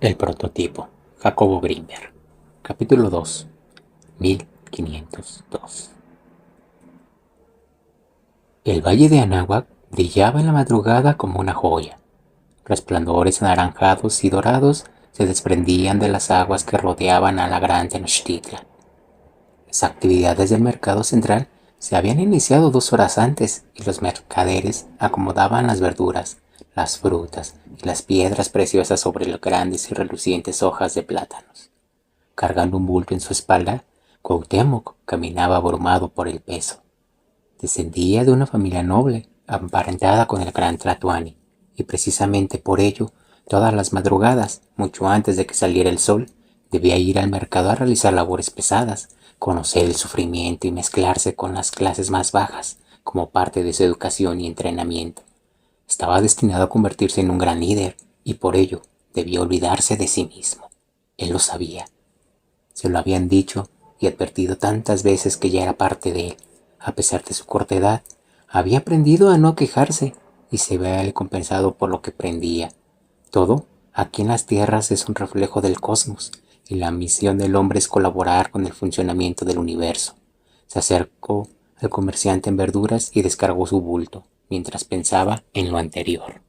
El prototipo, Jacobo Grinberg. Capítulo 2, 1502. El valle de Anáhuac brillaba en la madrugada como una joya. Resplandores anaranjados y dorados se desprendían de las aguas que rodeaban a la gran Tenochtitlan. Las actividades del mercado central se habían iniciado 2 horas antes y los mercaderes acomodaban las verduras, las frutas y las piedras preciosas sobre las grandes y relucientes hojas de plátanos. Cargando un bulto en su espalda, Cuauhtémoc caminaba abrumado por el peso. Descendía de una familia noble, emparentada con el gran Tlatoani, y precisamente por ello, todas las madrugadas, mucho antes de que saliera el sol, debía ir al mercado a realizar labores pesadas, conocer el sufrimiento y mezclarse con las clases más bajas, como parte de su educación y entrenamiento. Estaba destinado a convertirse en un gran líder, y por ello debía olvidarse de sí mismo. Él lo sabía. Se lo habían dicho y advertido tantas veces que ya era parte de él. A pesar de su corta edad, había aprendido a no quejarse y se veía compensado por lo que aprendía. Todo aquí en las tierras es un reflejo del cosmos y la misión del hombre es colaborar con el funcionamiento del universo. Se acercó al comerciante en verduras y descargó su bulto, mientras pensaba en lo anterior.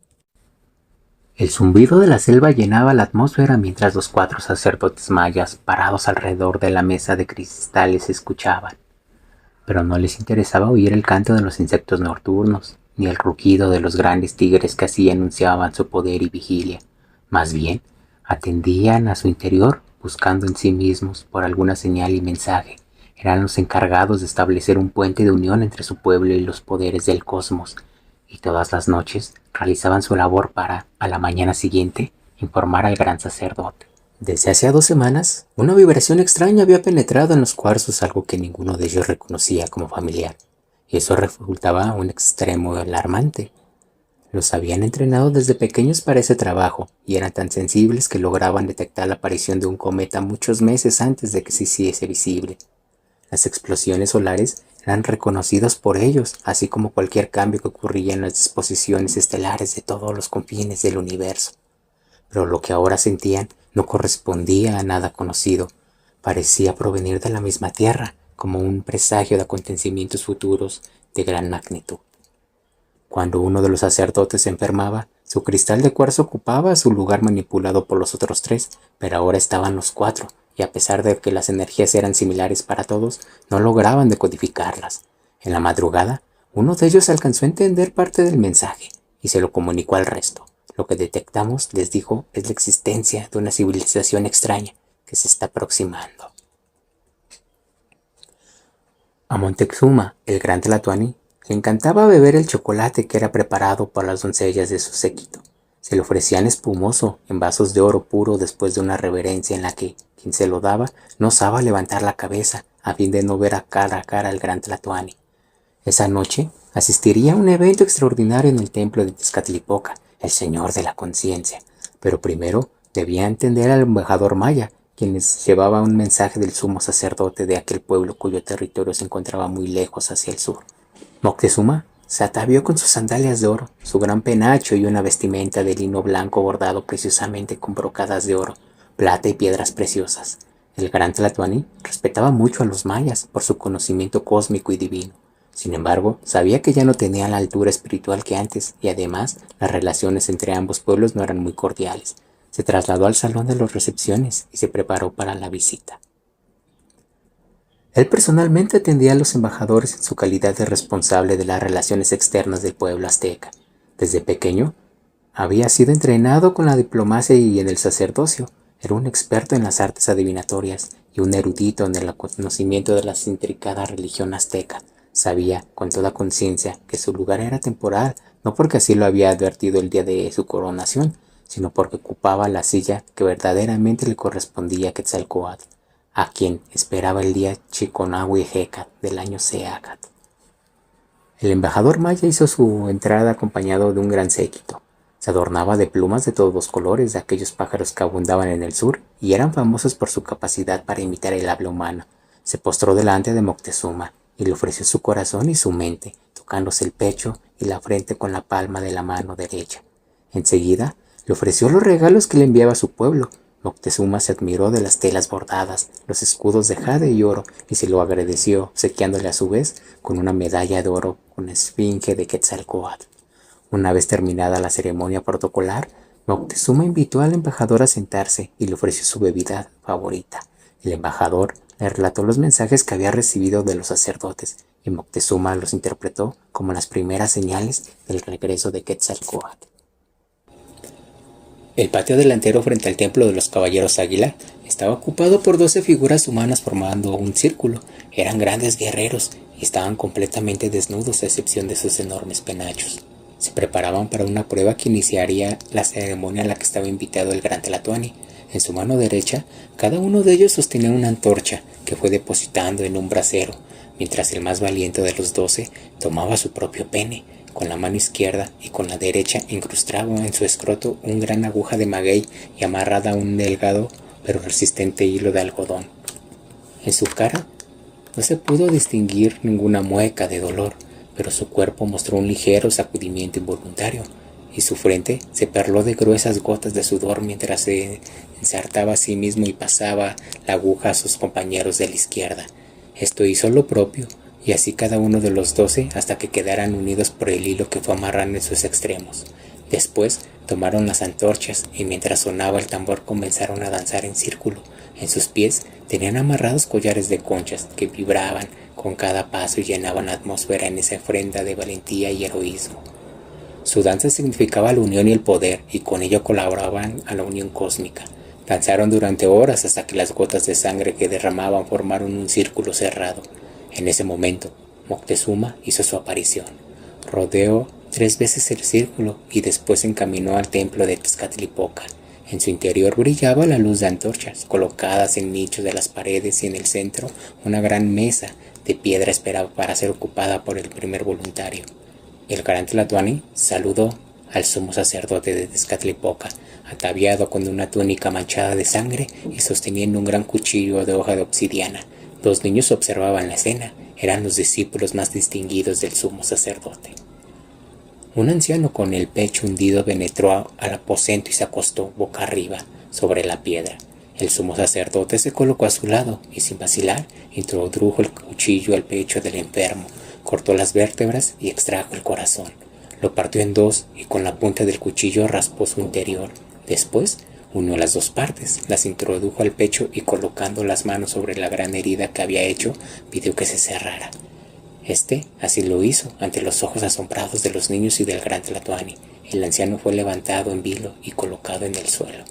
El zumbido de la selva llenaba la atmósfera mientras los 4 sacerdotes mayas, parados alrededor de la mesa de cristales, escuchaban. Pero no les interesaba oír el canto de los insectos nocturnos, ni el rugido de los grandes tigres que así anunciaban su poder y vigilia. Más bien, atendían a su interior, buscando en sí mismos por alguna señal y mensaje. Eran los encargados de establecer un puente de unión entre su pueblo y los poderes del cosmos, y todas las noches realizaban su labor para, a la mañana siguiente, informar al gran sacerdote. Desde hacía 2 semanas, una vibración extraña había penetrado en los cuarzos, algo que ninguno de ellos reconocía como familiar, y eso resultaba un extremo alarmante. Los habían entrenado desde pequeños para ese trabajo, y eran tan sensibles que lograban detectar la aparición de un cometa muchos meses antes de que se hiciese visible. Las explosiones solares eran reconocidas por ellos, así como cualquier cambio que ocurría en las disposiciones estelares de todos los confines del universo. Pero lo que ahora sentían no correspondía a nada conocido. Parecía provenir de la misma tierra, como un presagio de acontecimientos futuros de gran magnitud. Cuando uno de los sacerdotes se enfermaba, su cristal de cuarzo ocupaba su lugar manipulado por los otros 3, pero ahora estaban los 4, y a pesar de que las energías eran similares para todos, no lograban decodificarlas. En la madrugada, uno de ellos alcanzó a entender parte del mensaje, y se lo comunicó al resto. Lo que detectamos, les dijo, es la existencia de una civilización extraña que se está aproximando. A Moctezuma, el gran Tlatoani, le encantaba beber el chocolate que era preparado por las doncellas de su séquito. Se le ofrecían espumoso, en vasos de oro puro después de una reverencia en la que, quien se lo daba, no osaba levantar la cabeza a fin de no ver a cara al gran Tlatoani. Esa noche asistiría a un evento extraordinario en el templo de Tezcatlipoca, el señor de la conciencia, pero primero debía entender al embajador maya, quien les llevaba un mensaje del sumo sacerdote de aquel pueblo cuyo territorio se encontraba muy lejos hacia el sur. Moctezuma se atavió con sus sandalias de oro, su gran penacho y una vestimenta de lino blanco bordado preciosamente con brocadas de oro, plata y piedras preciosas. El gran Tlatoani respetaba mucho a los mayas por su conocimiento cósmico y divino. Sin embargo, sabía que ya no tenían la altura espiritual que antes, y además las relaciones entre ambos pueblos no eran muy cordiales. Se trasladó al salón de las recepciones y se preparó para la visita. Él personalmente atendía a los embajadores en su calidad de responsable de las relaciones externas del pueblo azteca. Desde pequeño, había sido entrenado con la diplomacia y en el sacerdocio. Era un experto en las artes adivinatorias y un erudito en el conocimiento de la intricada religión azteca. Sabía con toda conciencia que su lugar era temporal, no porque así lo había advertido el día de su coronación, sino porque ocupaba la silla que verdaderamente le correspondía a Quetzalcóatl, a quien esperaba el día Chiconahui-Hécat del año Seacat. El embajador maya hizo su entrada acompañado de un gran séquito. Se adornaba de plumas de todos los colores de aquellos pájaros que abundaban en el sur y eran famosos por su capacidad para imitar el habla humana. Se postró delante de Moctezuma y le ofreció su corazón y su mente, tocándose el pecho y la frente con la palma de la mano derecha. Enseguida Le ofreció los regalos que le enviaba a su pueblo. Moctezuma se admiró de las telas bordadas, los escudos de jade y oro, y se lo agradeció, obsequiándole a su vez con una medalla de oro con esfinge de Quetzalcóatl. Una vez terminada la ceremonia protocolar, Moctezuma invitó al embajador a sentarse y le ofreció su bebida favorita. El embajador le relató los mensajes que había recibido de los sacerdotes, y Moctezuma los interpretó como las primeras señales del regreso de Quetzalcóatl. El patio delantero frente al templo de los caballeros Águila estaba ocupado por 12 figuras humanas formando un círculo. Eran grandes guerreros y estaban completamente desnudos a excepción de sus enormes penachos. Se preparaban para una prueba que iniciaría la ceremonia a la que estaba invitado el gran Tlatoani. En su mano derecha, cada uno de ellos sostenía una antorcha que fue depositando en un brasero, mientras el más valiente de los 12 tomaba su propio pene. Con la mano izquierda y con la derecha incrustaba en su escroto una gran aguja de maguey y amarrada a un delgado pero resistente hilo de algodón. En su cara no se pudo distinguir ninguna mueca de dolor, pero su cuerpo mostró un ligero sacudimiento involuntario, y su frente se perló de gruesas gotas de sudor mientras se ensartaba a sí mismo y pasaba la aguja a sus compañeros de la izquierda. Esto hizo lo propio, y así cada uno de los 12 hasta que quedaran unidos por el hilo que fue amarrando en sus extremos. Después tomaron las antorchas y mientras sonaba el tambor comenzaron a danzar en círculo. En sus pies tenían amarrados collares de conchas que vibraban con cada paso y llenaban la atmósfera en esa ofrenda de valentía y heroísmo. Su danza significaba la unión y el poder, y con ello colaboraban a la unión cósmica. Danzaron durante horas hasta que las gotas de sangre que derramaban formaron un círculo cerrado. En ese momento, Moctezuma hizo su aparición. Rodeó 3 veces el círculo y después se encaminó al templo de Tezcatlipoca. En su interior brillaba la luz de antorchas, colocadas en nichos de las paredes, y en el centro una gran mesa de piedra esperaba para ser ocupada por el primer voluntario. El gran Tlatoani saludó al sumo sacerdote de Tezcatlipoca, ataviado con una túnica manchada de sangre y sosteniendo un gran cuchillo de hoja de obsidiana. 2 niños observaban la escena. Eran los discípulos más distinguidos del sumo sacerdote. Un anciano con el pecho hundido penetró al aposento y se acostó boca arriba sobre la piedra. El sumo sacerdote se colocó a su lado y sin vacilar introdujo el cuchillo al pecho del enfermo, cortó las vértebras y extrajo el corazón. Lo partió en 2 y con la punta del cuchillo raspó su interior. Después unió las 2 partes, las introdujo al pecho y colocando las manos sobre la gran herida que había hecho, pidió que se cerrara. Así lo hizo ante los ojos asombrados de los niños y del gran Tlatoani. El anciano fue levantado en vilo y colocado en el suelo.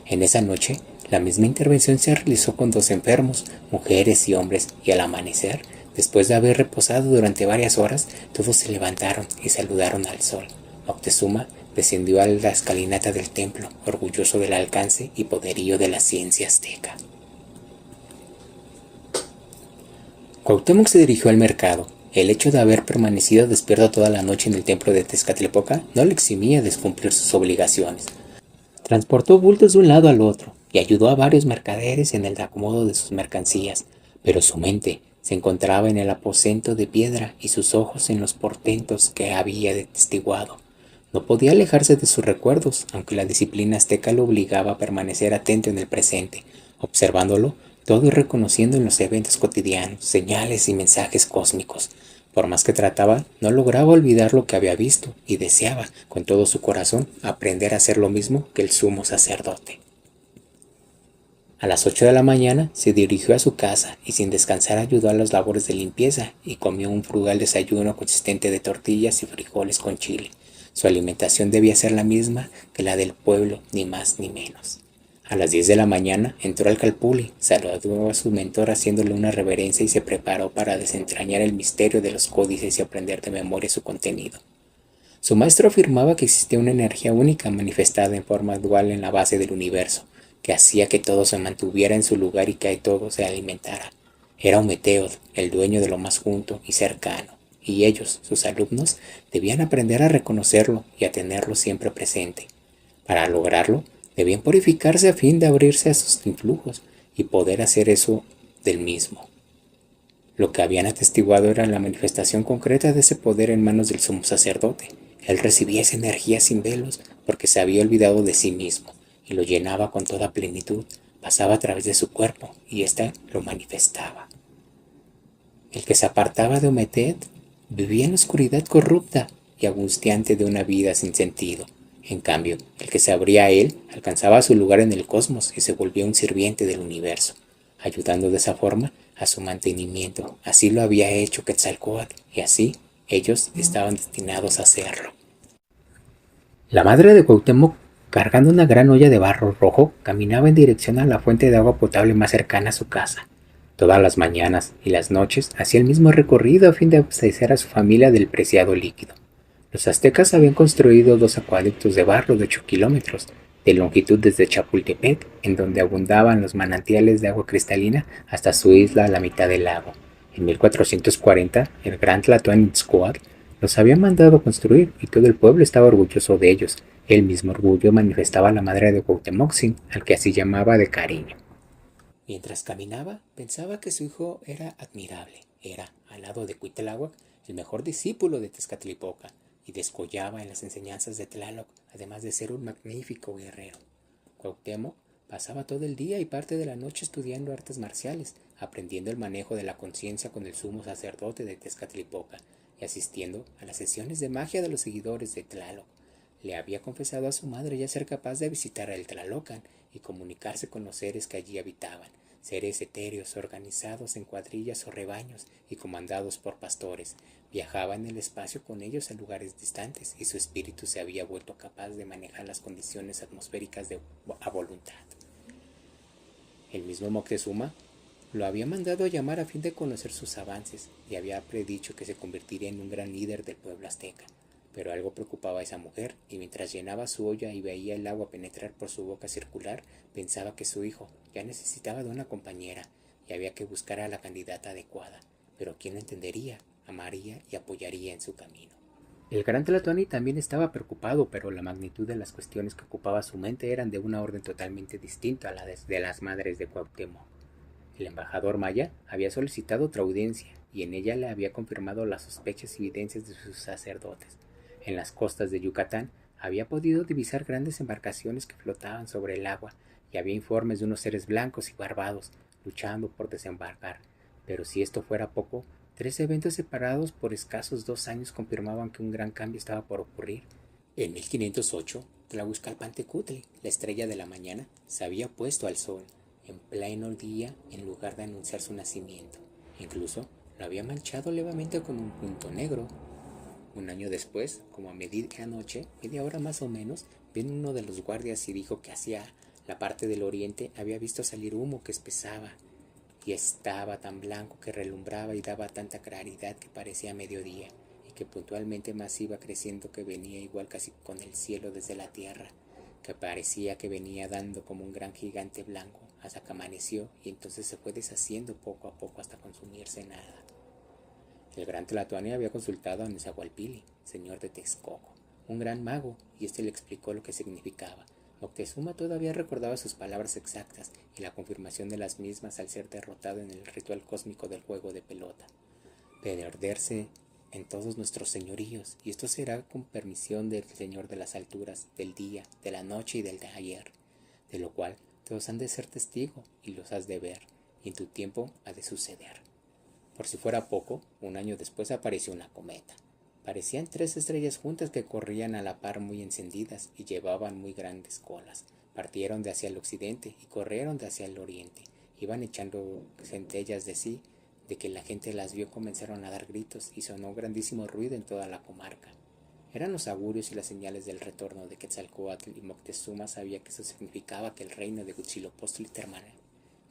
En esa noche, la misma intervención se realizó con 2 enfermos, mujeres y hombres, y al amanecer, después de haber reposado durante varias horas, todos se levantaron y saludaron al sol. Moctezuma descendió a la escalinata del templo, orgulloso del alcance y poderío de la ciencia azteca. Cuauhtémoc se dirigió al mercado. El hecho de haber permanecido despierto toda la noche en el templo de Tezcatlipoca no le eximía de cumplir sus obligaciones. Transportó bultos de un lado al otro y ayudó a varios mercaderes en el acomodo de sus mercancías, pero su mente se encontraba en el aposento de piedra y sus ojos en los portentos que había atestiguado. No podía alejarse de sus recuerdos, aunque la disciplina azteca lo obligaba a permanecer atento en el presente, observándolo todo y reconociendo en los eventos cotidianos señales y mensajes cósmicos. Por más que trataba, no lograba olvidar lo que había visto y deseaba, con todo su corazón, aprender a hacer lo mismo que el sumo sacerdote. A las 8 de la mañana se dirigió a su casa y sin descansar ayudó a las labores de limpieza y comió un frugal desayuno consistente de tortillas y frijoles con chile. Su alimentación debía ser la misma que la del pueblo, ni más ni menos. A las 10 de la mañana entró al Calpulli, saludó a su mentor haciéndole una reverencia y se preparó para desentrañar el misterio de los códices y aprender de memoria su contenido. Su maestro afirmaba que existía una energía única manifestada en forma dual en la base del universo, que hacía que todo se mantuviera en su lugar y que todo se alimentara. Era Ometeotl, el dueño de lo más junto y cercano, y ellos, sus alumnos, debían aprender a reconocerlo y a tenerlo siempre presente. Para lograrlo, debían purificarse a fin de abrirse a sus influjos y poder hacer eso del mismo. Lo que habían atestiguado era la manifestación concreta de ese poder en manos del sumo sacerdote. Él recibía esa energía sin velos porque se había olvidado de sí mismo y lo llenaba con toda plenitud, pasaba a través de su cuerpo y ésta lo manifestaba. El que se apartaba de Ometet vivía en la oscuridad corrupta y angustiante de una vida sin sentido. En cambio, el que se abría a él alcanzaba su lugar en el cosmos y se volvía un sirviente del universo, ayudando de esa forma a su mantenimiento. Así lo había hecho Quetzalcóatl y así ellos estaban destinados a hacerlo. La madre de Cuauhtémoc, cargando una gran olla de barro rojo, caminaba en dirección a la fuente de agua potable más cercana a su casa. Todas las mañanas y las noches hacía el mismo recorrido a fin de abastecer a su familia del preciado líquido. Los aztecas habían construido 2 acueductos de barro de 8 kilómetros de longitud desde Chapultepec, en donde abundaban los manantiales de agua cristalina, hasta su isla a la mitad del lago. En 1440, el gran Tlatoani-Itzcoatl los había mandado construir y todo el pueblo estaba orgulloso de ellos. El mismo orgullo manifestaba la madre de Cuauhtémoc, al que así llamaba de cariño. Mientras caminaba, pensaba que su hijo era admirable. Era, al lado de Cuitláhuac, el mejor discípulo de Tezcatlipoca y descollaba en las enseñanzas de Tlaloc, además de ser un magnífico guerrero. Cuauhtémoc pasaba todo el día y parte de la noche estudiando artes marciales, aprendiendo el manejo de la conciencia con el sumo sacerdote de Tezcatlipoca y asistiendo a las sesiones de magia de los seguidores de Tlaloc. Le había confesado a su madre ya ser capaz de visitar el Tlalocan y comunicarse con los seres que allí habitaban, seres etéreos organizados en cuadrillas o rebaños y comandados por pastores. Viajaba en el espacio con ellos a lugares distantes y su espíritu se había vuelto capaz de manejar las condiciones atmosféricas a voluntad. El mismo Moctezuma lo había mandado a llamar a fin de conocer sus avances y había predicho que se convertiría en un gran líder del pueblo azteca. Pero algo preocupaba a esa mujer, y mientras llenaba su olla y veía el agua penetrar por su boca circular, pensaba que su hijo ya necesitaba de una compañera y había que buscar a la candidata adecuada. Pero ¿quién lo entendería, amaría y apoyaría en su camino? El gran Tlatoani también estaba preocupado, pero la magnitud de las cuestiones que ocupaba su mente eran de una orden totalmente distinta a la de las madres de Cuauhtémoc. El embajador maya había solicitado otra audiencia y en ella le había confirmado las sospechas y evidencias de sus sacerdotes. En las costas de Yucatán había podido divisar grandes embarcaciones que flotaban sobre el agua y había informes de unos seres blancos y barbados luchando por desembarcar. Pero si esto fuera poco, 3 eventos separados por escasos 2 años confirmaban que un gran cambio estaba por ocurrir. En 1508, Tlahuizcalpantecutli, la estrella de la mañana, se había puesto al sol en pleno día en lugar de anunciar su nacimiento. Incluso lo había manchado levemente con un punto negro. Un año después, como a medianoche, media hora más o menos, vino uno de los guardias y dijo que hacia la parte del oriente había visto salir humo que espesaba y estaba tan blanco que relumbraba y daba tanta claridad que parecía mediodía y que puntualmente más iba creciendo, que venía igual casi con el cielo desde la tierra, que parecía que venía dando como un gran gigante blanco hasta que amaneció y entonces se fue deshaciendo poco a poco hasta consumirse nada. El gran Tlatoani había consultado a Nezahualpili, señor de Texcoco, un gran mago, y éste le explicó lo que significaba. Moctezuma todavía recordaba sus palabras exactas y la confirmación de las mismas al ser derrotado en el ritual cósmico del juego de pelota. Perderse en todos nuestros señoríos, y esto será con permisión del Señor de las alturas, del día, de la noche y del de ayer, de lo cual todos han de ser testigo y los has de ver, y en tu tiempo ha de suceder. Por si fuera poco, un año después apareció una cometa. Parecían 3 estrellas juntas que corrían a la par muy encendidas y llevaban muy grandes colas. Partieron de hacia el occidente y corrieron de hacia el oriente. Iban echando centellas de sí. De que la gente las vio, comenzaron a dar gritos y sonó grandísimo ruido en toda la comarca. Eran los augurios y las señales del retorno de Quetzalcóatl, y Moctezuma sabía que eso significaba que el reino de Huitzilopochtli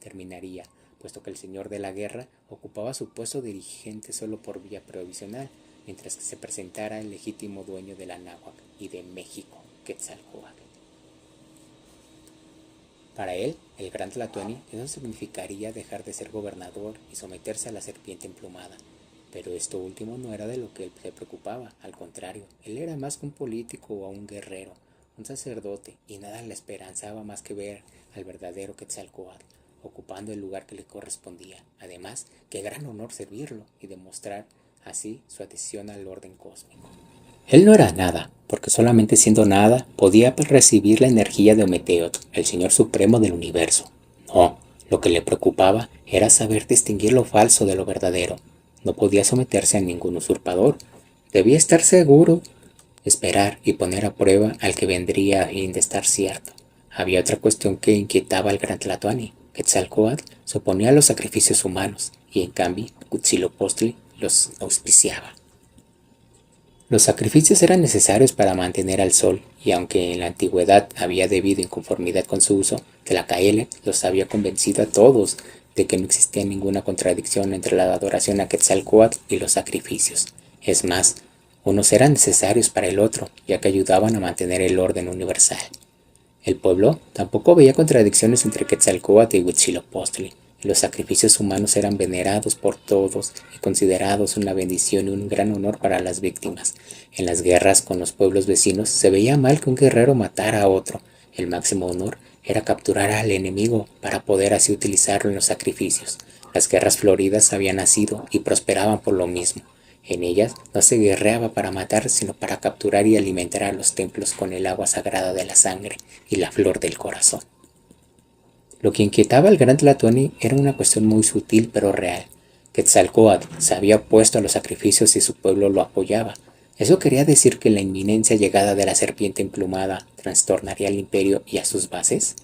terminaría, puesto que el señor de la guerra ocupaba su puesto dirigente solo por vía provisional, mientras que se presentara el legítimo dueño de la náhuatl y de México, Quetzalcóatl. Para él, el gran Tlatoani, eso significaría dejar de ser gobernador y someterse a la serpiente emplumada. Pero esto último no era de lo que él se preocupaba, al contrario, él era más que un político o un guerrero, un sacerdote, y nada le esperanzaba más que ver al verdadero Quetzalcóatl ocupando el lugar que le correspondía. Además, qué gran honor servirlo y demostrar así su adhesión al orden cósmico. Él no era nada, porque solamente siendo nada podía recibir la energía de Ometeotl, el Señor Supremo del universo. No, lo que le preocupaba era saber distinguir lo falso de lo verdadero. No podía someterse a ningún usurpador. Debía estar seguro, esperar y poner a prueba al que vendría a fin de estar cierto. Había otra cuestión que inquietaba al gran Tlatoani. Quetzalcóatl se oponía a los sacrificios humanos y en cambio Huitzilopochtli los auspiciaba. Los sacrificios eran necesarios para mantener al sol, y aunque en la antigüedad había debido inconformidad con su uso, Tlacaelec los había convencido a todos de que no existía ninguna contradicción entre la adoración a Quetzalcóatl y los sacrificios. Es más, unos eran necesarios para el otro, ya que ayudaban a mantener el orden universal. El pueblo tampoco veía contradicciones entre Quetzalcóatl y Huitzilopochtli. Los sacrificios humanos eran venerados por todos y considerados una bendición y un gran honor para las víctimas. En las guerras con los pueblos vecinos se veía mal que un guerrero matara a otro. El máximo honor era capturar al enemigo para poder así utilizarlo en los sacrificios. Las guerras floridas habían nacido y prosperaban por lo mismo. En ellas no se guerreaba para matar, sino para capturar y alimentar a los templos con el agua sagrada de la sangre y la flor del corazón. Lo que inquietaba al gran Tlatoani era una cuestión muy sutil pero real. Quetzalcóatl se había opuesto a los sacrificios y su pueblo lo apoyaba. ¿Eso quería decir que la inminente llegada de la serpiente emplumada trastornaría al imperio y a sus bases?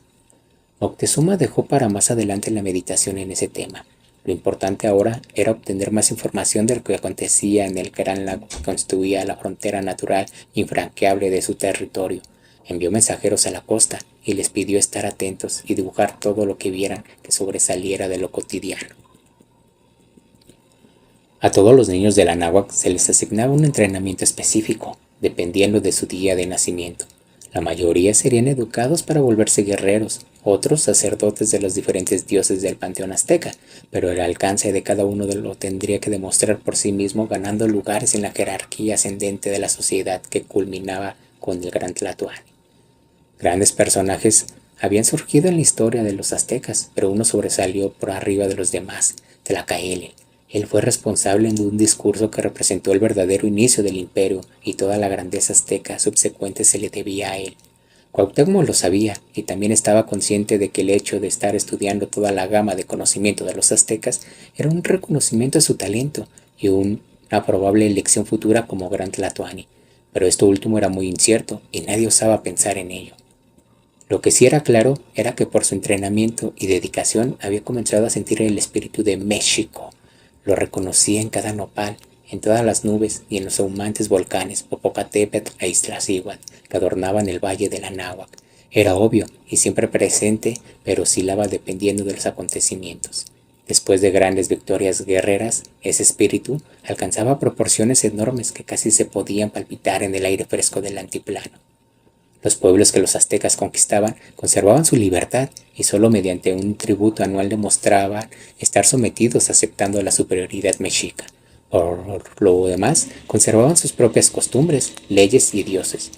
Moctezuma dejó para más adelante la meditación en ese tema. Lo importante ahora era obtener más información de lo que acontecía en el gran lago que constituía la frontera natural infranqueable de su territorio. Envió mensajeros a la costa y les pidió estar atentos y dibujar todo lo que vieran que sobresaliera de lo cotidiano. A todos los niños de la náhuatl se les asignaba un entrenamiento específico, dependiendo de su día de nacimiento. La mayoría serían educados para volverse guerreros, otros sacerdotes de los diferentes dioses del panteón azteca, pero el alcance de cada uno lo tendría que demostrar por sí mismo, ganando lugares en la jerarquía ascendente de la sociedad que culminaba con el gran Tlatoani. Grandes personajes habían surgido en la historia de los aztecas, pero uno sobresalió por arriba de los demás, Tlacaelec. Él fue responsable de un discurso que representó el verdadero inicio del imperio y toda la grandeza azteca subsecuente se le debía a él. Cuauhtémoc lo sabía y también estaba consciente de que el hecho de estar estudiando toda la gama de conocimiento de los aztecas era un reconocimiento a su talento y una probable elección futura como gran Tlatoani, pero esto último era muy incierto y nadie osaba pensar en ello. Lo que sí era claro era que por su entrenamiento y dedicación había comenzado a sentir el espíritu de México. Lo reconocía en cada nopal, en todas las nubes y en los ahumantes volcanes Popocatépetl e Iztaccíhuatl que adornaban el valle de la Náhuatl. Era obvio y siempre presente, pero oscilaba dependiendo de los acontecimientos. Después de grandes victorias guerreras, ese espíritu alcanzaba proporciones enormes que casi se podían palpitar en el aire fresco del altiplano. Los pueblos que los aztecas conquistaban conservaban su libertad y solo mediante un tributo anual demostraban estar sometidos aceptando la superioridad mexica. Por lo demás, conservaban sus propias costumbres, leyes y dioses.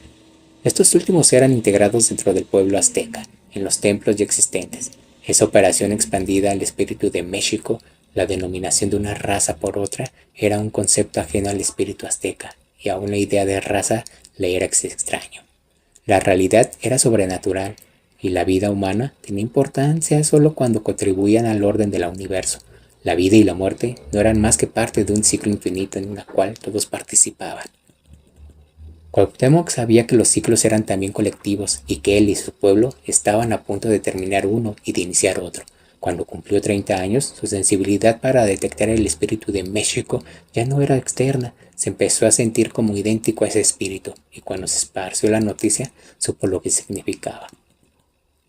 Estos últimos eran integrados dentro del pueblo azteca, en los templos ya existentes. Esa operación expandida al espíritu de México, la denominación de una raza por otra, era un concepto ajeno al espíritu azteca, y aún la idea de raza le era extraño. La realidad era sobrenatural, y la vida humana tenía importancia solo cuando contribuían al orden del universo. La vida y la muerte no eran más que parte de un ciclo infinito en el cual todos participaban. Cuauhtémoc sabía que los ciclos eran también colectivos y que él y su pueblo estaban a punto de terminar uno y de iniciar otro. Cuando cumplió 30 años, su sensibilidad para detectar el espíritu de México ya no era externa, se empezó a sentir como idéntico a ese espíritu, y cuando se esparció la noticia, supo lo que significaba.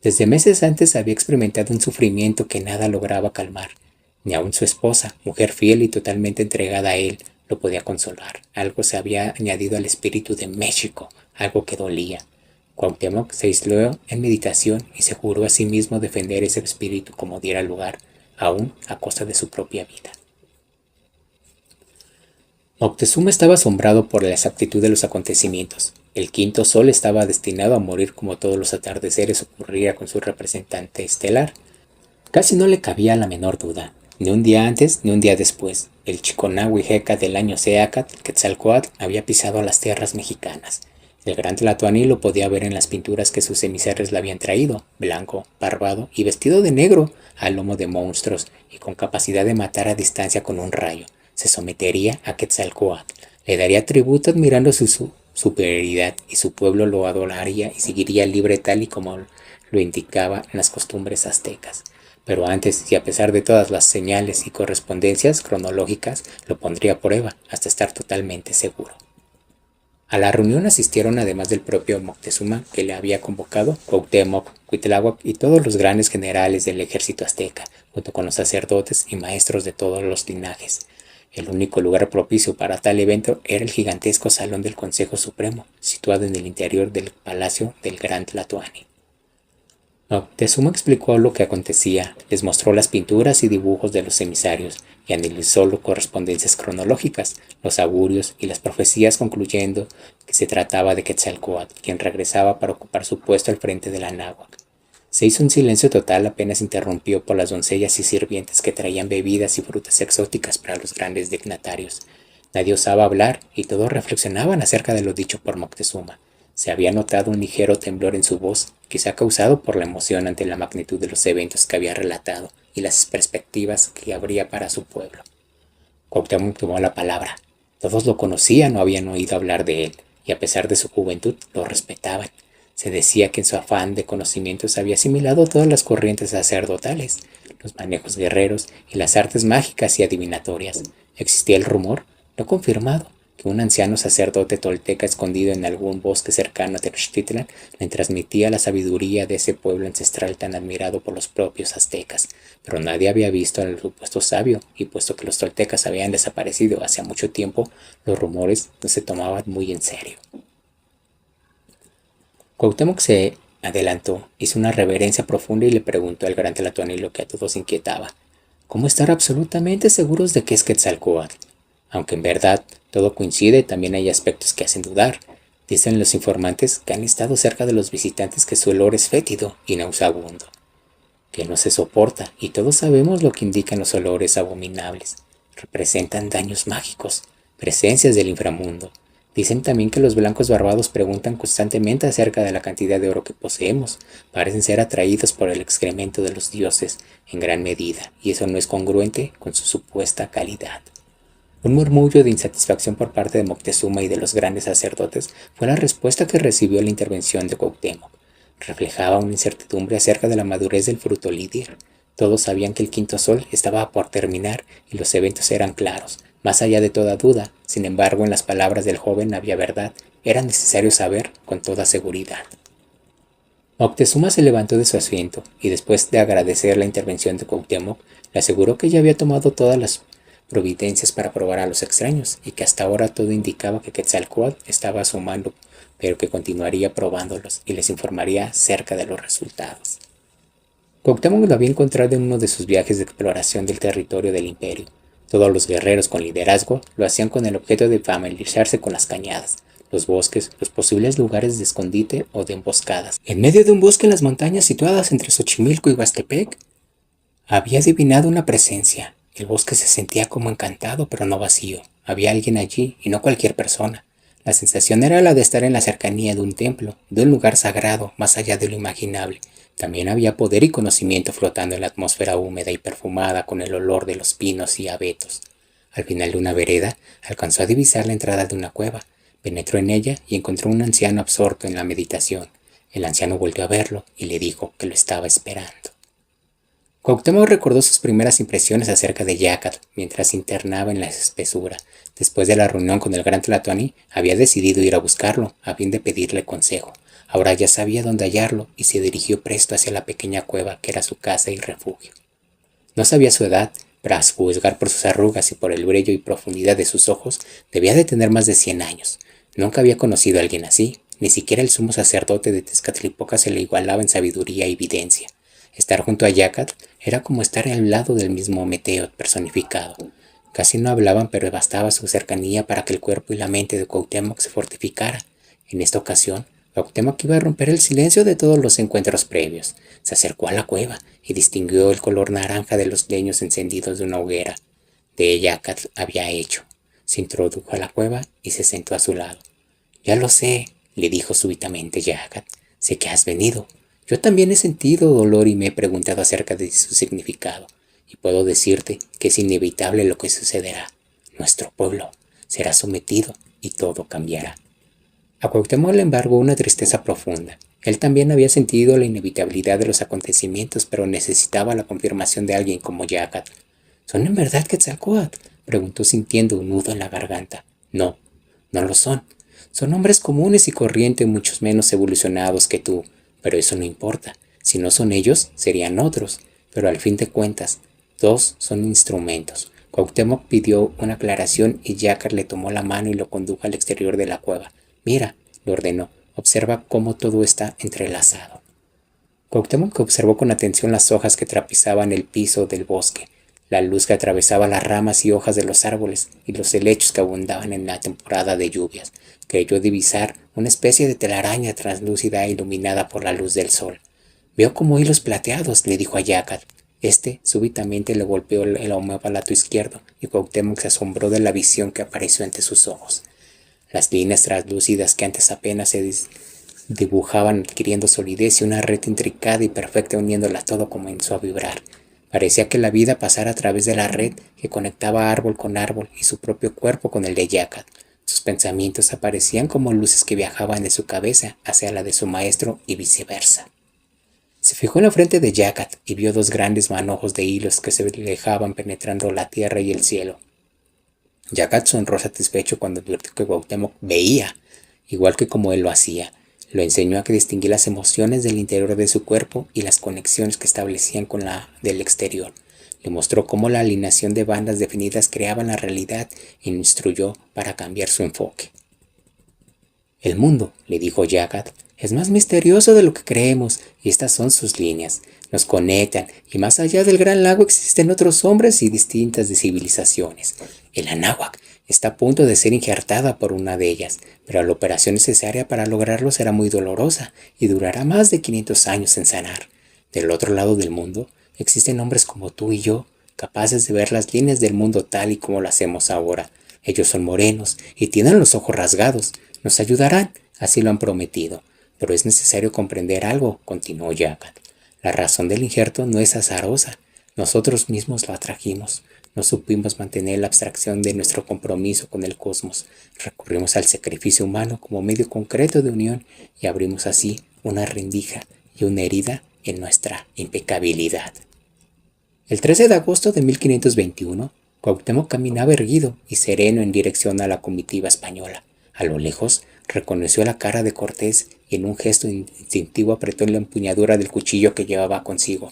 Desde meses antes había experimentado un sufrimiento que nada lograba calmar. Ni aun su esposa, mujer fiel y totalmente entregada a él, lo podía consolar. Algo se había añadido al espíritu de México, algo que dolía. Cuauhtémoc se aisló en meditación y se juró a sí mismo defender ese espíritu como diera lugar, aún a costa de su propia vida. Moctezuma estaba asombrado por la exactitud de los acontecimientos. El quinto sol estaba destinado a morir como todos los atardeceres ocurría con su representante estelar. Casi no le cabía la menor duda. Ni un día antes ni un día después, el Chiconahuijeca del año Seacat, Quetzalcóatl, había pisado las tierras mexicanas. El gran Tlatoani lo podía ver en las pinturas que sus emisarios le habían traído, blanco, barbado y vestido de negro, al lomo de monstruos y con capacidad de matar a distancia con un rayo. Se sometería a Quetzalcóatl, le daría tributo admirando su superioridad y su pueblo lo adoraría y seguiría libre tal y como lo indicaban las costumbres aztecas. Pero antes, y a pesar de todas las señales y correspondencias cronológicas, lo pondría a prueba hasta estar totalmente seguro. A la reunión asistieron, además del propio Moctezuma, que le había convocado, Cuauhtémoc, Cuitláhuac y todos los grandes generales del ejército azteca, junto con los sacerdotes y maestros de todos los linajes. El único lugar propicio para tal evento era el gigantesco Salón del Consejo Supremo, situado en el interior del palacio del Gran Tlatoani. Moctezuma explicó lo que acontecía, les mostró las pinturas y dibujos de los emisarios y analizó las correspondencias cronológicas, los augurios y las profecías, concluyendo que se trataba de Quetzalcóatl, quien regresaba para ocupar su puesto al frente de la náhuatl. Se hizo un silencio total apenas interrumpido por las doncellas y sirvientes que traían bebidas y frutas exóticas para los grandes dignatarios. Nadie osaba hablar y todos reflexionaban acerca de lo dicho por Moctezuma. Se había notado un ligero temblor en su voz, quizá causado por la emoción ante la magnitud de los eventos que había relatado y las perspectivas que habría para su pueblo. Cuauhtémoc tomó la palabra. Todos lo conocían o habían oído hablar de él, y a pesar de su juventud lo respetaban. Se decía que en su afán de conocimientos había asimilado todas las corrientes sacerdotales, los manejos guerreros y las artes mágicas y adivinatorias. Existía el rumor, no confirmado, que un anciano sacerdote tolteca escondido en algún bosque cercano a Tenochtitlan le transmitía la sabiduría de ese pueblo ancestral tan admirado por los propios aztecas, pero nadie había visto al supuesto sabio, y puesto que los toltecas habían desaparecido hace mucho tiempo, los rumores no se tomaban muy en serio. Cuauhtémoc se adelantó, hizo una reverencia profunda y le preguntó al gran Tlatoani lo que a todos inquietaba: ¿cómo estar absolutamente seguros de que es Quetzalcóatl? Aunque en verdad todo coincide, también hay aspectos que hacen dudar. Dicen los informantes que han estado cerca de los visitantes que su olor es fétido y nauseabundo, que no se soporta, y todos sabemos lo que indican los olores abominables. Representan daños mágicos, presencias del inframundo. Dicen también que los blancos barbados preguntan constantemente acerca de la cantidad de oro que poseemos. Parecen ser atraídos por el excremento de los dioses en gran medida, y eso no es congruente con su supuesta calidad. Un murmullo de insatisfacción por parte de Moctezuma y de los grandes sacerdotes fue la respuesta que recibió la intervención de Cuauhtémoc. Reflejaba una incertidumbre acerca de la madurez del fruto lidir. Todos sabían que el quinto sol estaba por terminar y los eventos eran claros, más allá de toda duda. Sin embargo, en las palabras del joven había verdad. Era necesario saber con toda seguridad. Moctezuma se levantó de su asiento y, después de agradecer la intervención de Cuauhtémoc, le aseguró que ya había tomado todas las providencias para probar a los extraños y que hasta ahora todo indicaba que Quetzalcóatl estaba a su mando, pero que continuaría probándolos y les informaría acerca de los resultados. Cuauhtémoc lo había encontrado en uno de sus viajes de exploración del territorio del imperio. Todos los guerreros con liderazgo lo hacían con el objeto de familiarizarse con las cañadas, los bosques, los posibles lugares de escondite o de emboscadas. En medio de un bosque en las montañas situadas entre Xochimilco y Huastepec, había adivinado una presencia. El bosque se sentía como encantado, pero no vacío. Había alguien allí, y no cualquier persona. La sensación era la de estar en la cercanía de un templo, de un lugar sagrado, más allá de lo imaginable. También había poder y conocimiento flotando en la atmósfera húmeda y perfumada con el olor de los pinos y abetos. Al final de una vereda, alcanzó a divisar la entrada de una cueva. Penetró en ella y encontró a un anciano absorto en la meditación. El anciano volvió a verlo y le dijo que lo estaba esperando. Cuauhtémoc recordó sus primeras impresiones acerca de Yácat mientras se internaba en la espesura. Después de la reunión con el gran Tlatoani, había decidido ir a buscarlo, a fin de pedirle consejo. Ahora ya sabía dónde hallarlo y se dirigió presto hacia la pequeña cueva que era su casa y refugio. No sabía su edad, pero a juzgar por sus arrugas y por el brillo y profundidad de sus ojos, debía de tener más de 100 años. Nunca había conocido a alguien así, ni siquiera el sumo sacerdote de Tezcatlipoca se le igualaba en sabiduría y evidencia. Estar junto a Yácat era como estar al lado del mismo Meteo personificado. Casi no hablaban, pero bastaba su cercanía para que el cuerpo y la mente de Cuauhtémoc se fortificara. En esta ocasión, Cuauhtémoc iba a romper el silencio de todos los encuentros previos. Se acercó a la cueva y distinguió el color naranja de los leños encendidos de una hoguera de Yacat había hecho. Se introdujo a la cueva y se sentó a su lado. Ya lo sé, le dijo súbitamente Yacat. Sé que has venido. Yo también he sentido dolor y me he preguntado acerca de su significado. Y puedo decirte que es inevitable lo que sucederá. Nuestro pueblo será sometido y todo cambiará. A Cuauhtémoc le embargó una tristeza profunda. Él también había sentido la inevitabilidad de los acontecimientos, pero necesitaba la confirmación de alguien como Yacat. ¿Son en verdad Quetzalcóatl?, preguntó sintiendo un nudo en la garganta. No, no lo son. Son hombres comunes y corrientes, muchos menos evolucionados que tú, pero eso no importa. Si no son ellos, serían otros. Pero al fin de cuentas, dos son instrumentos. Cuauhtémoc pidió una aclaración y Yacat le tomó la mano y lo condujo al exterior de la cueva. Mira, le ordenó, observa cómo todo está entrelazado. Cuauhtémoc observó con atención las hojas que trapizaban el piso del bosque, la luz que atravesaba las ramas y hojas de los árboles y los helechos que abundaban en la temporada de lluvias. Creyó divisar una especie de telaraña translúcida iluminada por la luz del sol. Veo como hilos plateados, le dijo a Yacat. Súbitamente le golpeó el omóplato izquierdo y Cuauhtémoc se asombró de la visión que apareció ante sus ojos. Las líneas translúcidas que antes apenas se dibujaban adquiriendo solidez y una red intricada y perfecta uniéndola todo comenzó a vibrar. Parecía que la vida pasara a través de la red que conectaba árbol con árbol y su propio cuerpo con el de Yacat. Sus pensamientos aparecían como luces que viajaban de su cabeza hacia la de su maestro y viceversa. Se fijó en la frente de Yacat y vio dos grandes manojos de hilos que se alejaban penetrando la tierra y el cielo. Yacat sonrió satisfecho cuando advirtió que Cuauhtémoc veía, igual que como él lo hacía. Lo enseñó a que distinguir las emociones del interior de su cuerpo y las conexiones que establecían con la del exterior. Le mostró cómo la alineación de bandas definidas creaban la realidad y lo instruyó para cambiar su enfoque. El mundo, le dijo Yacat, es más misterioso de lo que creemos y estas son sus líneas. Nos conectan y más allá del gran lago existen otros hombres y distintas civilizaciones. El Anáhuac está a punto de ser injertada por una de ellas, pero la operación necesaria para lograrlo será muy dolorosa y durará más de 500 años en sanar. Del otro lado del mundo existen hombres como tú y yo, capaces de ver las líneas del mundo tal y como lo hacemos ahora. Ellos son morenos y tienen los ojos rasgados. Nos ayudarán, así lo han prometido. Pero es necesario comprender algo, continuó Yacat. La razón del injerto no es azarosa. Nosotros mismos lo atrajimos. No supimos mantener la abstracción de nuestro compromiso con el cosmos. Recurrimos al sacrificio humano como medio concreto de unión y abrimos así una rendija y una herida en nuestra impecabilidad. El 13 de agosto de 1521, Cuauhtémoc caminaba erguido y sereno en dirección a la comitiva española. A lo lejos, reconoció la cara de Cortés y en un gesto instintivo apretó la empuñadura del cuchillo que llevaba consigo.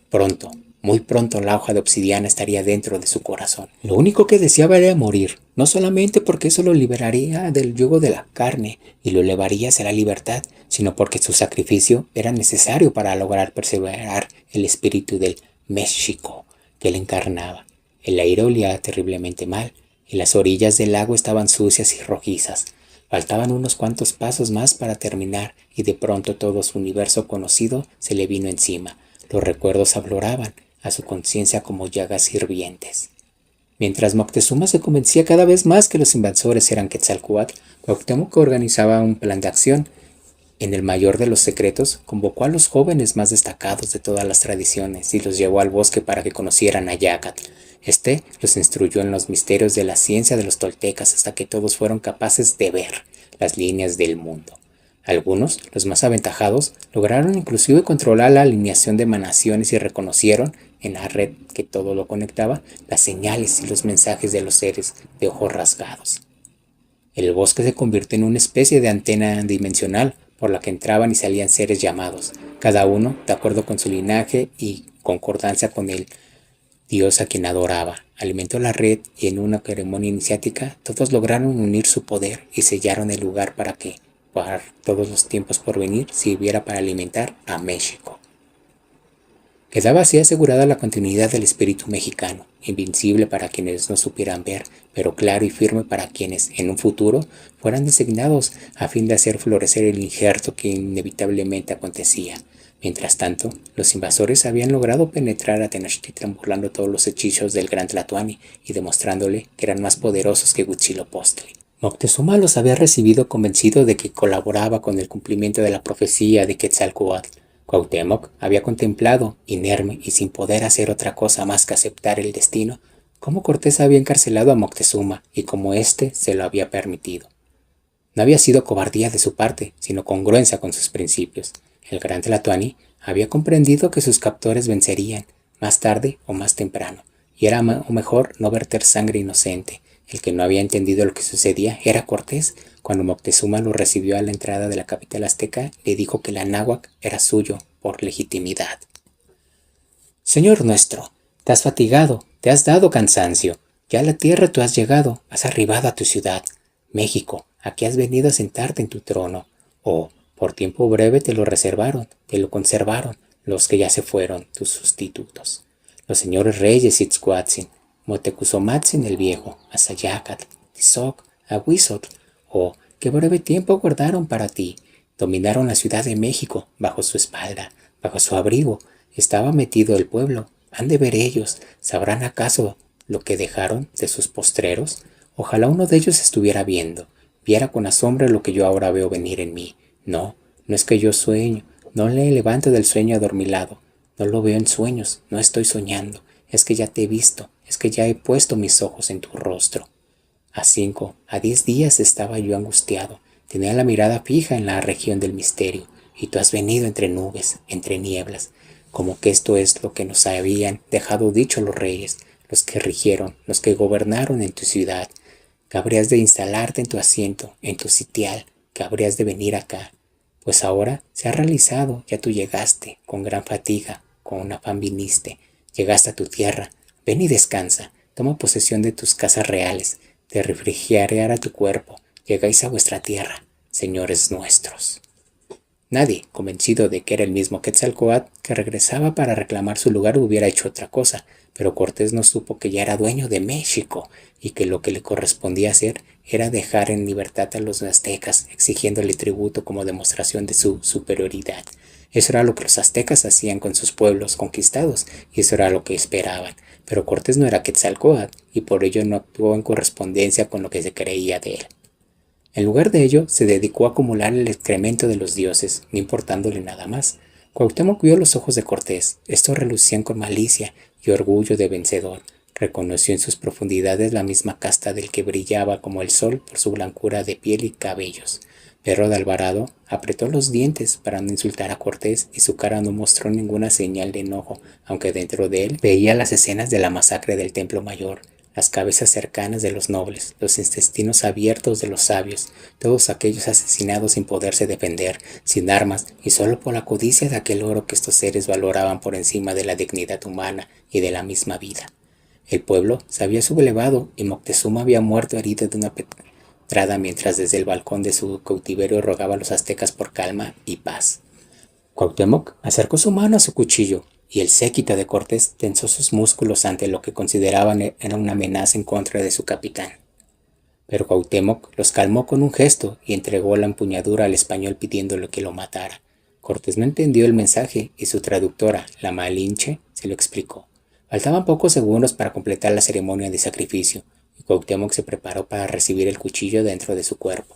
Pronto, muy pronto la hoja de obsidiana estaría dentro de su corazón. Lo único que deseaba era morir, no solamente porque eso lo liberaría del yugo de la carne y lo elevaría hacia la libertad, sino porque su sacrificio era necesario para lograr perseverar el espíritu del México que él encarnaba. El aire olía terriblemente mal y las orillas del lago estaban sucias y rojizas. Faltaban unos cuantos pasos más para terminar y de pronto todo su universo conocido se le vino encima. Los recuerdos afloraban a su conciencia como llagas hirvientes. Mientras Moctezuma se convencía cada vez más que los invasores eran Quetzalcóatl, Cuauhtémoc organizaba un plan de acción. En el mayor de los secretos, convocó a los jóvenes más destacados de todas las tradiciones y los llevó al bosque para que conocieran a Yacat. Los instruyó en los misterios de la ciencia de los toltecas hasta que todos fueron capaces de ver las líneas del mundo. Algunos, los más aventajados, lograron inclusive controlar la alineación de emanaciones y reconocieron, en la red que todo lo conectaba, las señales y los mensajes de los seres de ojos rasgados. El bosque se convirtió en una especie de antena dimensional por la que entraban y salían seres llamados, cada uno de acuerdo con su linaje y concordancia con el Dios a quien adoraba. Alimentó la red y en una ceremonia iniciática todos lograron unir su poder y sellaron el lugar para que, por todos los tiempos por venir, sirviera para alimentar a México. Quedaba así asegurada la continuidad del espíritu mexicano, invincible para quienes no supieran ver, pero claro y firme para quienes, en un futuro, fueran designados a fin de hacer florecer el injerto que inevitablemente acontecía. Mientras tanto, los invasores habían logrado penetrar a Tenochtitlan burlando todos los hechizos del gran Tlatoani y demostrándole que eran más poderosos que Huitzilopochtli. Moctezuma los había recibido convencido de que colaboraba con el cumplimiento de la profecía de Quetzalcóatl. Cuauhtémoc había contemplado, inerme y sin poder hacer otra cosa más que aceptar el destino, cómo Cortés había encarcelado a Moctezuma y cómo éste se lo había permitido. No había sido cobardía de su parte, sino congruencia con sus principios. El gran Tlatoani había comprendido que sus captores vencerían, más tarde o más temprano, y era mejor no verter sangre inocente. El que no había entendido lo que sucedía era Cortés. Cuando Moctezuma lo recibió a la entrada de la capital azteca, le dijo que la náhuac era suyo por legitimidad. Señor nuestro, te has fatigado, te has dado cansancio. Ya a la tierra tú has llegado, has arribado a tu ciudad. México, aquí has venido a sentarte en tu trono. Oh, por tiempo breve te lo reservaron, te lo conservaron, los que ya se fueron, tus sustitutos. Los señores reyes Itzcuatzin, Motecuzomatzin el viejo, Azayacatl, Tizoc, Ahuizotl, oh, qué breve tiempo guardaron para ti. Dominaron la ciudad de México, bajo su espalda, bajo su abrigo, estaba metido el pueblo. Han de ver ellos, ¿sabrán acaso lo que dejaron de sus postreros? Ojalá uno de ellos estuviera viera con asombro lo que yo ahora veo venir en mí. No, no es que yo sueño, no le levanto del sueño adormilado, no lo veo en sueños, no estoy soñando, es que ya te he visto, es que ya he puesto mis ojos en tu rostro. A 5, a 10 días estaba yo angustiado, tenía la mirada fija en la región del misterio, y tú has venido entre nubes, entre nieblas, como que esto es lo que nos habían dejado dicho los reyes, los que rigieron, los que gobernaron en tu ciudad, que habrías de instalarte en tu asiento, en tu sitial, que habrías de venir acá. Pues ahora se ha realizado, ya tú llegaste, con gran fatiga, con afán viniste, llegaste a tu tierra, ven y descansa, toma posesión de tus casas reales, de refrigerar tu cuerpo, llegáis a vuestra tierra, señores nuestros. Nadie, convencido de que era el mismo Quetzalcóatl que regresaba para reclamar su lugar, hubiera hecho otra cosa, pero Cortés no supo que ya era dueño de México y que lo que le correspondía hacer era dejar en libertad a los aztecas, exigiéndole tributo como demostración de su superioridad. Eso era lo que los aztecas hacían con sus pueblos conquistados, y eso era lo que esperaban. Pero Cortés no era Quetzalcóatl, y por ello no actuó en correspondencia con lo que se creía de él. En lugar de ello, se dedicó a acumular el excremento de los dioses, no importándole nada más. Cuauhtémoc vio los ojos de Cortés. Estos relucían con malicia y orgullo de vencedor. Reconoció en sus profundidades la misma casta del que brillaba como el sol por su blancura de piel y cabellos. Pedro de Alvarado apretó los dientes para no insultar a Cortés y su cara no mostró ninguna señal de enojo, aunque dentro de él veía las escenas de la masacre del Templo Mayor, las cabezas cercanas de los nobles, los intestinos abiertos de los sabios, todos aquellos asesinados sin poderse defender, sin armas y solo por la codicia de aquel oro que estos seres valoraban por encima de la dignidad humana y de la misma vida. El pueblo se había sublevado y Moctezuma había muerto herido de una pedrada mientras desde el balcón de su cautiverio rogaba a los aztecas por calma y paz. Cuauhtémoc acercó su mano a su cuchillo y el séquito de Cortés tensó sus músculos ante lo que consideraban era una amenaza en contra de su capitán. Pero Cuauhtémoc los calmó con un gesto y entregó la empuñadura al español pidiéndole que lo matara. Cortés no entendió el mensaje y su traductora, la Malinche, se lo explicó. Faltaban pocos segundos para completar la ceremonia de sacrificio y Cuauhtémoc se preparó para recibir el cuchillo dentro de su cuerpo.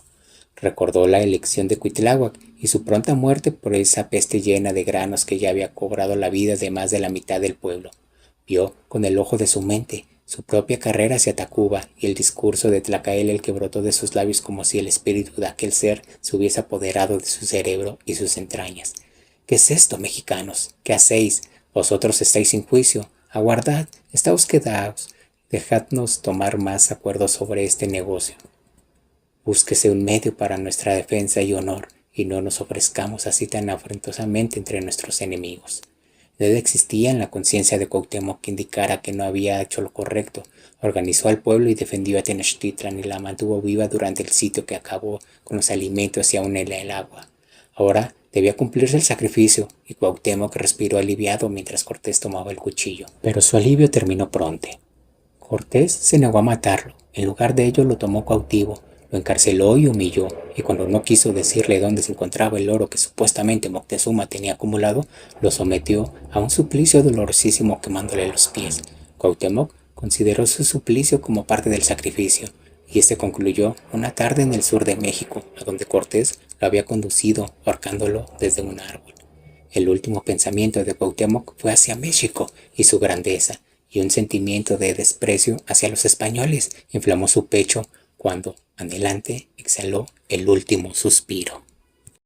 Recordó la elección de Cuitláhuac y su pronta muerte por esa peste llena de granos que ya había cobrado la vida de más de la mitad del pueblo. Vio con el ojo de su mente su propia carrera hacia Tacuba y el discurso de Tlacaelel que brotó de sus labios como si el espíritu de aquel ser se hubiese apoderado de su cerebro y sus entrañas. ¿Qué es esto, mexicanos? ¿Qué hacéis? Vosotros estáis sin juicio. Aguardad, estáos quedaos. Dejadnos tomar más acuerdo sobre este negocio. Búsquese un medio para nuestra defensa y honor, y no nos ofrezcamos así tan afrentosamente entre nuestros enemigos. Nada existía en la conciencia de Cuauhtémoc que indicara que no había hecho lo correcto. Organizó al pueblo y defendió a Tenochtitlan y la mantuvo viva durante el sitio que acabó con los alimentos y aún en el agua. Ahora Debía cumplirse el sacrificio, y Cuauhtémoc respiró aliviado mientras Cortés tomaba el cuchillo. Pero su alivio terminó pronto. Cortés se negó a matarlo. En lugar de ello lo tomó cautivo, lo encarceló y humilló, y cuando no quiso decirle dónde se encontraba el oro que supuestamente Moctezuma tenía acumulado, lo sometió a un suplicio dolorosísimo quemándole los pies. Cuauhtémoc consideró su suplicio como parte del sacrificio, y este concluyó una tarde en el sur de México, a donde Cortés lo había conducido ahorcándolo desde un árbol. El último pensamiento de Cuauhtémoc fue hacia México y su grandeza, y un sentimiento de desprecio hacia los españoles inflamó su pecho cuando, anhelante, exhaló el último suspiro.